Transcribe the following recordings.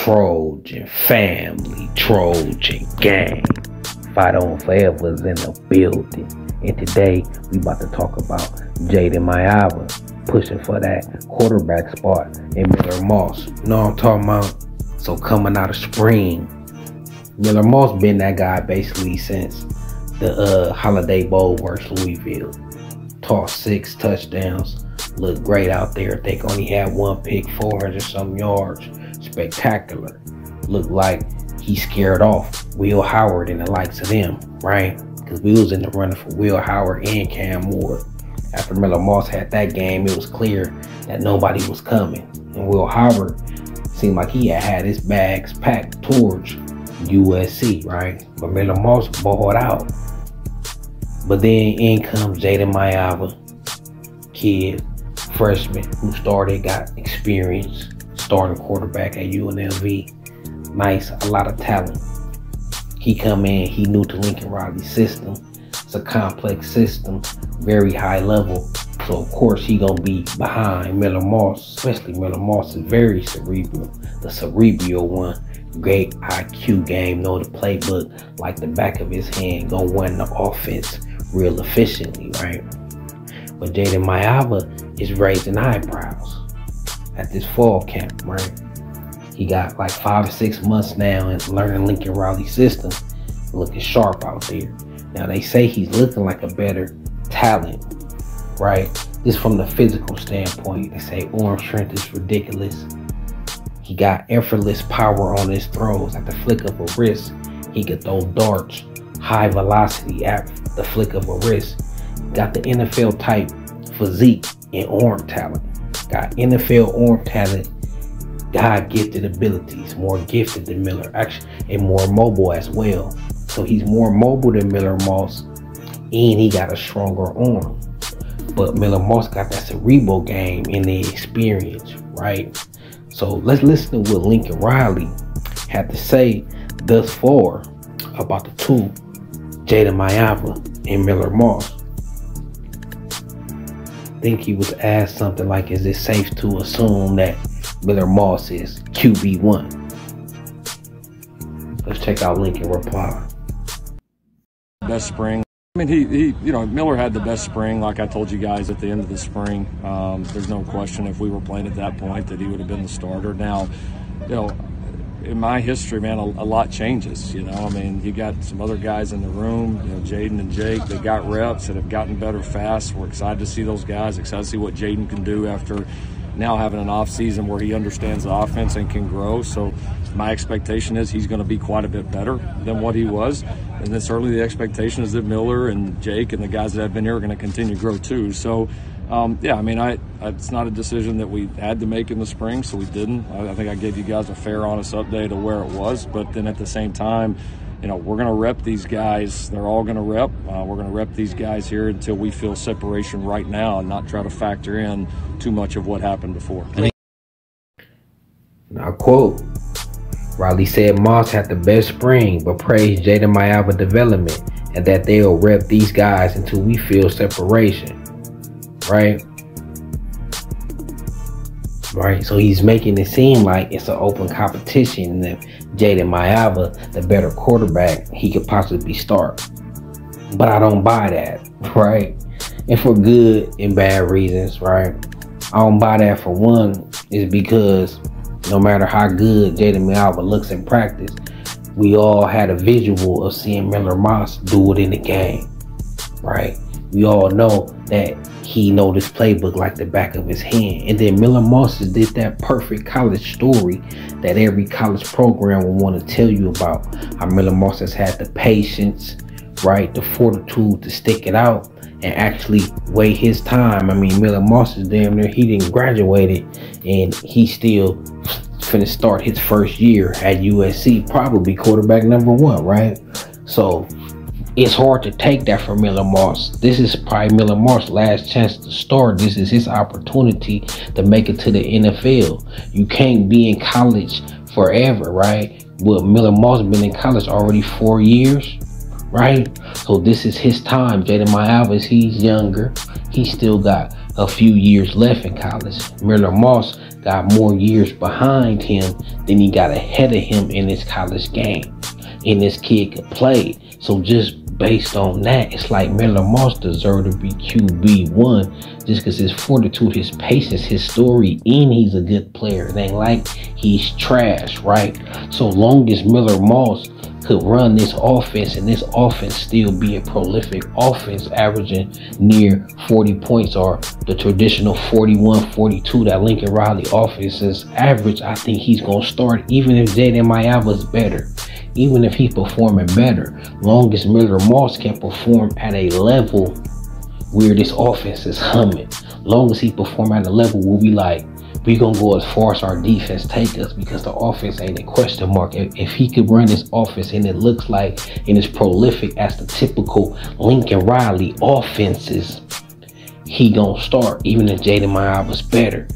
Trojan family, Trojan gang. Fight on Forever is in the building. And today we about to talk about Jayden Maiava pushing for that quarterback spot in Miller Moss. You know what I'm talking about? So coming out of spring, Miller Moss been that guy basically since the Holiday Bowl versus Louisville. Tossed 6 touchdowns. Looked great out there. I think only had 1 pick, 400-some yards. Spectacular. Looked like he scared off Will Howard and the likes of them, right? Because we was in the running for Will Howard and Cam Ward. After Miller Moss had that game, it was clear that nobody was coming. And Will Howard seemed like he had his bags packed towards USC, right? But Miller Moss balled out. But then in comes Jayden Maiava, kid, freshman, who got experience, starting quarterback at UNLV. Nice, a lot of talent. He come in, he new to Lincoln Riley's system. It's a complex system, very high level. So of course he gonna be behind Miller Moss, especially Miller Moss is very cerebral, the cerebral one. Great IQ game, know the playbook like the back of his hand, gonna run the offense real efficiently, right? But Jayden Maiava is raising eyebrows at this fall camp, right? He got like 5 or 6 months now and learning Lincoln Riley's system, looking sharp out there. Now they say he's looking like a better talent, right? This from the physical standpoint. They say arm strength is ridiculous. He got effortless power on his throws at the flick of a wrist. He could throw darts, high velocity at the flick of a wrist. Got the NFL type physique and arm talent. Got NFL arm talent, God gifted abilities, more gifted than Miller, actually, and more mobile as well. So he's more mobile than Miller Moss, and he got a stronger arm. But Miller Moss got that cerebral game and the experience, right? So let's listen to what Lincoln Riley had to say thus far about the two, Jayden Maiava and Miller Moss. I think he was asked something like, is it safe to assume that Miller Moss is QB1? Let's check out Lincoln reply. Best spring. I mean, he Miller had the best spring, like I told you guys at the end of the spring. There's no question if we were playing at that point that he would have been the starter. Now, in my history, man, a lot changes. I mean, you got some other guys in the room, Jayden and Jake, they got reps that have gotten better fast. We're excited to see those guys, excited to see what Jayden can do after now having an off season where he understands the offense and can grow. So my expectation is he's going to be quite a bit better than what he was. And then certainly the expectation is that Miller and Jake and the guys that have been here are going to continue to grow too. So, yeah, I mean, it's not a decision that we had to make in the spring, so we didn't. I think I gave you guys a fair, honest update of where it was. But then at the same time, we're going to rep these guys. They're all going to rep. We're going to rep these guys here until we feel separation right now and not try to factor in too much of what happened before. Now, quote, Riley said Moss had the best spring, but praised Jayden Maiava development and that they'll rep these guys until we feel separation. Right? Right, so he's making it seem like it's an open competition, and if Jayden Maiava, the better quarterback, he could possibly start. But I don't buy that, right? And for good and bad reasons, right? I don't buy that. For one, is because no matter how good Jayden Maiava looks in practice, we all had a visual of seeing Miller Moss do it in the game, right? We all know that he know this playbook like the back of his hand. And then Miller Moss did that perfect college story that every college program will want to tell you about. How Miller Moss has had the patience, right, the fortitude to stick it out and actually wait his time. I mean, Miller Moss is damn near, he didn't graduate and he still finna start his first year at USC, probably quarterback #1, right? So it's hard to take that from Miller Moss. This is probably Miller Moss' last chance to start. This is his opportunity to make it to the NFL. You can't be in college forever, right? Well, Miller Moss been in college already 4 years, right? So this is his time. Jayden Maiava, he's younger. He still got a few years left in college. Miller Moss got more years behind him than he got ahead of him in his college game. And this kid could play. So just based on that, it's like Miller Moss deserved to be QB1 just because his fortitude, his patience, his story, and he's a good player. It ain't like he's trash, right? So long as Miller Moss could run this offense and this offense still be a prolific offense averaging near 40 points or the traditional 41, 42 that Lincoln Riley offense is average, I think he's going to start even if Jayden Maiava is better. Even if he's performing better, long as Miller Moss can perform at a level where this offense is humming, long as he perform at a level where we like, we gonna go as far as our defense take us because the offense ain't a question mark. If he could run this offense and it looks like and it's prolific as the typical Lincoln Riley offenses, he gonna start even if Jayden Maiava's better.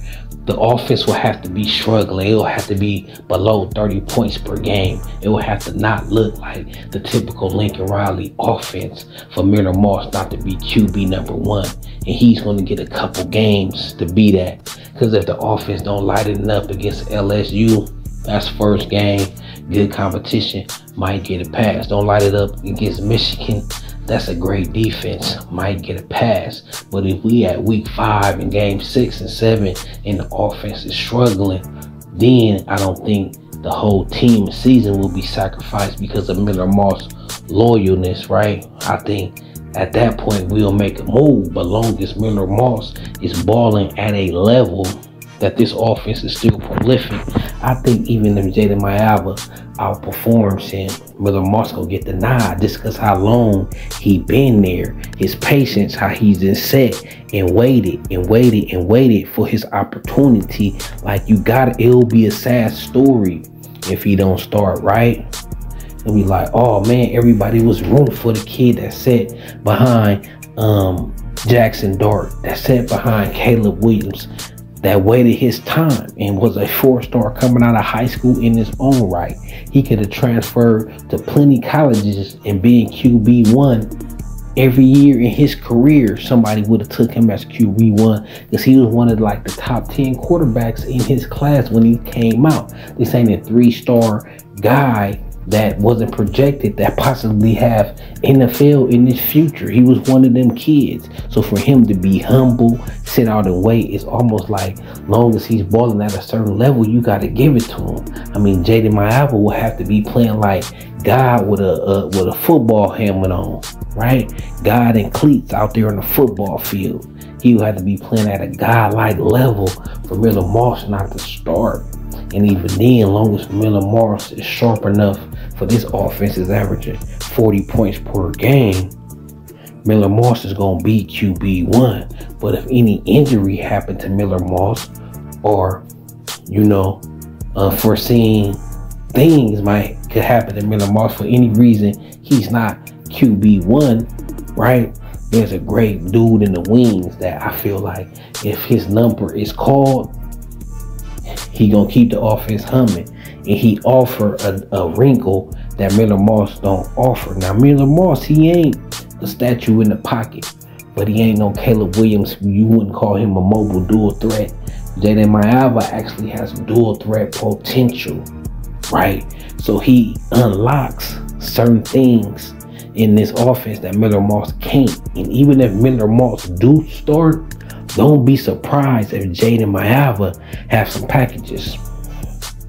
The offense will have to be struggling. It will have to be below 30 points per game. It will have to not look like the typical Lincoln Riley offense for Miller Moss not to be QB #1. And he's going to get a couple games to be that. Because if the offense don't light it up against LSU, that's first game, good competition, might get a pass. Don't light it up against Michigan, that's a great defense, might get a pass. But if we at week 5 in game 6 and 7 and the offense is struggling, then I don't think the whole team season will be sacrificed because of Miller Moss loyalness, right? I think at that point we'll make a move, but long as Miller Moss is balling at a level that this offense is still prolific, I think even if Jayden Maiava outperforms him, Miller Moss gonna get the nod just because how long he been there, his patience, how he's been set and waited and waited and waited for his opportunity. Like you got it'll be a sad story if he don't start, right? It'll be like, oh man, everybody was rooting for the kid that sat behind Jackson Dart, that sat behind Caleb Williams, that waited his time and was a 4-star coming out of high school in his own right. He could have transferred to plenty colleges and being QB1 every year in his career. Somebody would have took him as QB1 because he was one of like the top 10 quarterbacks in his class when he came out. This ain't a 3-star guy that wasn't projected that possibly have NFL in his future. He was one of them kids. So for him to be humble, sit out and wait, it's almost like long as he's balling at a certain level, you got to give it to him. I mean, Jayden Maiava will have to be playing like God with a football helmet on, right? God and cleats out there on the football field. He will have to be playing at a God-like level for Miller Moss not to start. And even then, long as Miller Moss is sharp enough for this offense is averaging 40 points per game, Miller Moss is going to be QB1. But if any injury happened to Miller Moss or, you know, unforeseen things could happen to Miller Moss for any reason, he's not QB1, right? There's a great dude in the wings that I feel like if his number is called, he gonna keep the offense humming, and he offer a wrinkle that Miller Moss don't offer. Now Miller Moss, he ain't a statue in the pocket, but he ain't no Caleb Williams. You wouldn't call him a mobile dual threat. Jayden Maiava actually has dual threat potential, right? So he unlocks certain things in this offense that Miller Moss can't. And even if Miller Moss do start, don't be surprised if Jayden Maiava have some packages,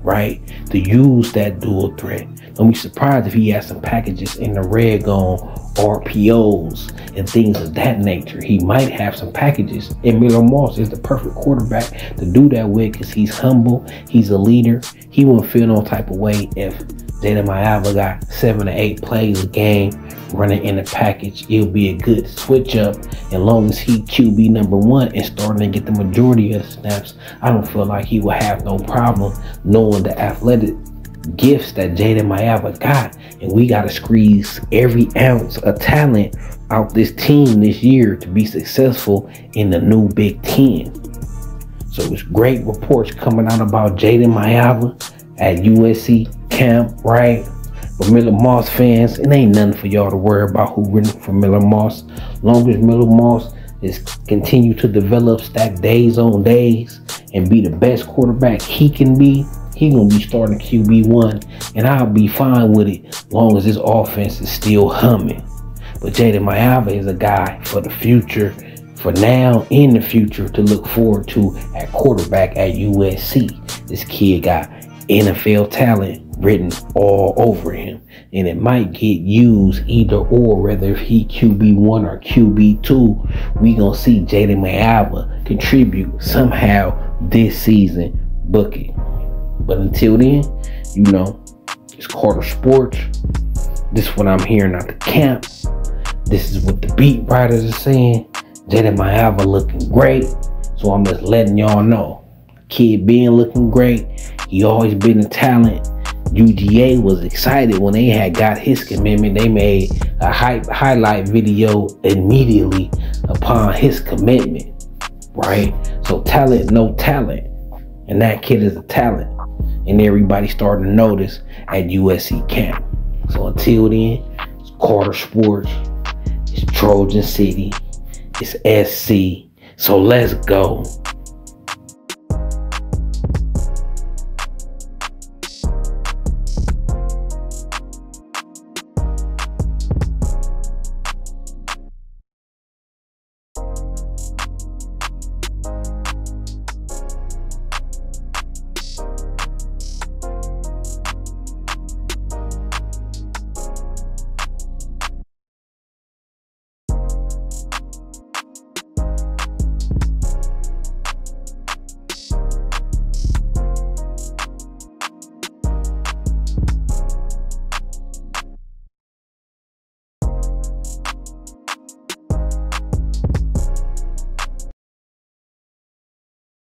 right, to use that dual threat. Don't be surprised if he has some packages in the red gone RPOs and things of that nature. He might have some packages, and Miller Moss is the perfect quarterback to do that with because he's humble, he's a leader. He won't feel no type of way if Jayden Maiava got 7 to 8 plays a game running in the package. It'll be a good switch up, and long as he QB #1 and starting to get the majority of the snaps, I don't feel like he will have no problem knowing the athletic gifts that Jayden Maiava got. And we got to squeeze every ounce of talent out this team this year to be successful in the new Big Ten. So it's great reports coming out about Jayden Maiava at USC camp, right? But Miller Moss fans, it ain't nothing for y'all to worry about who rooting for Miller Moss. Long as Miller Moss is continue to develop, stack days on days, and be the best quarterback he can be, he gonna be starting QB1, and I'll be fine with it as long as this offense is still humming. But Jayden Maiava is a guy for the future, for now in the future, to look forward to at quarterback at USC. This kid got NFL talent written all over him, and it might get used either or, whether if he QB1 or QB2. We gonna see Jayden Maiava contribute somehow this season. Book it. But until then, you know, it's Carter Sports. This is what I'm hearing out the camp. This is what the beat writers are saying. Jayden Maiava looking great, so I'm just letting y'all know. Kid being looking great. He always been a talent. UGA was excited when they had got his commitment. They made a highlight video immediately upon his commitment, right? So talent, no talent. And that kid is a talent. And everybody started to notice at USC camp. So until then, it's Carter Sports. It's Trojan City. It's SC. So let's go.